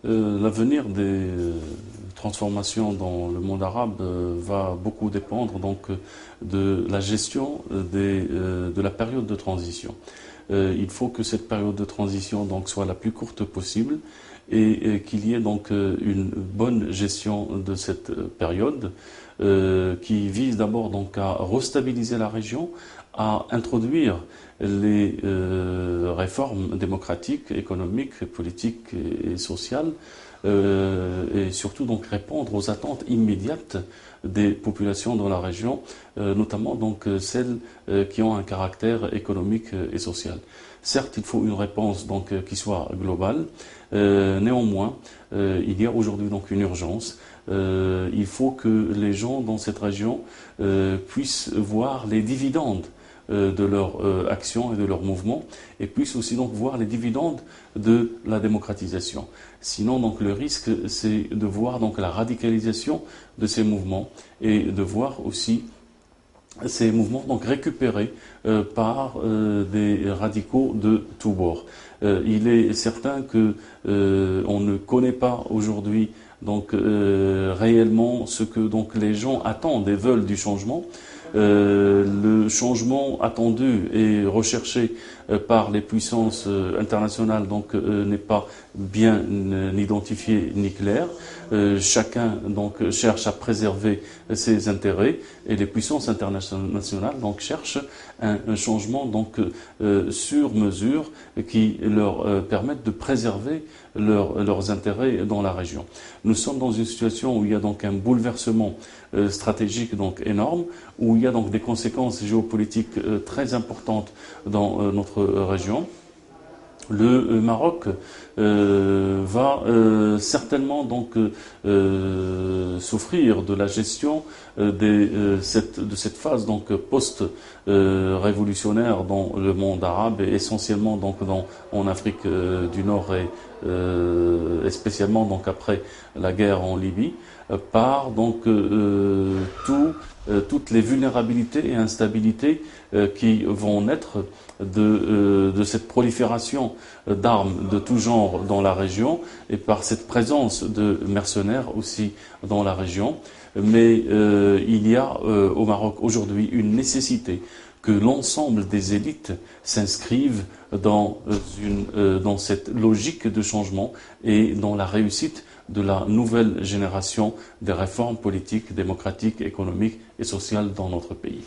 L'avenir des transformations dans le monde arabe va beaucoup dépendre donc de la gestion de la période de transition. Il faut que cette période de transition donc soit la plus courte possible et qu'il y ait donc une bonne gestion de cette période qui vise d'abord donc à restabiliser la région, à introduire les réformes démocratiques, économiques, politiques et sociales, et surtout donc répondre aux attentes immédiates des populations dans la région, notamment donc celles qui ont un caractère économique et social. Certes, il faut une réponse donc qui soit globale. Néanmoins, il y a aujourd'hui donc une urgence. Il faut que les gens dans cette région puissent voir les dividendes de leur action et de leur mouvement, et puissent aussi donc voir les dividendes de la démocratisation. Sinon donc le risque c'est de voir donc la radicalisation de ces mouvements et de voir aussi ces mouvements donc récupérés par des radicaux de tous bords. Il est certain que on ne connaît pas aujourd'hui donc réellement ce que donc les gens attendent et veulent du changement. Le changement attendu et recherché par les puissances internationales donc n'est pas bien identifié ni clair. Chacun donc cherche à préserver ses intérêts et les puissances internationales donc cherchent un changement donc sur mesure qui leur permette de préserver leurs intérêts dans la région. Nous sommes dans une situation où il y a donc un bouleversement stratégique donc énorme, où il y a donc des conséquences géopolitiques très importantes dans notre région. Le Maroc va certainement donc souffrir de la gestion de cette phase donc post-révolutionnaire dans le monde arabe et essentiellement donc en Afrique du Nord et spécialement donc après la guerre en Libye par donc toutes les vulnérabilités et instabilités qui vont naître de cette prolifération d'armes de tout genre dans la région et par cette présence de mercenaires aussi dans la région. Mais il y a au Maroc aujourd'hui une nécessité que l'ensemble des élites s'inscrivent dans cette logique de changement et dans la réussite de la nouvelle génération des réformes politiques, démocratiques, économiques et sociales dans notre pays.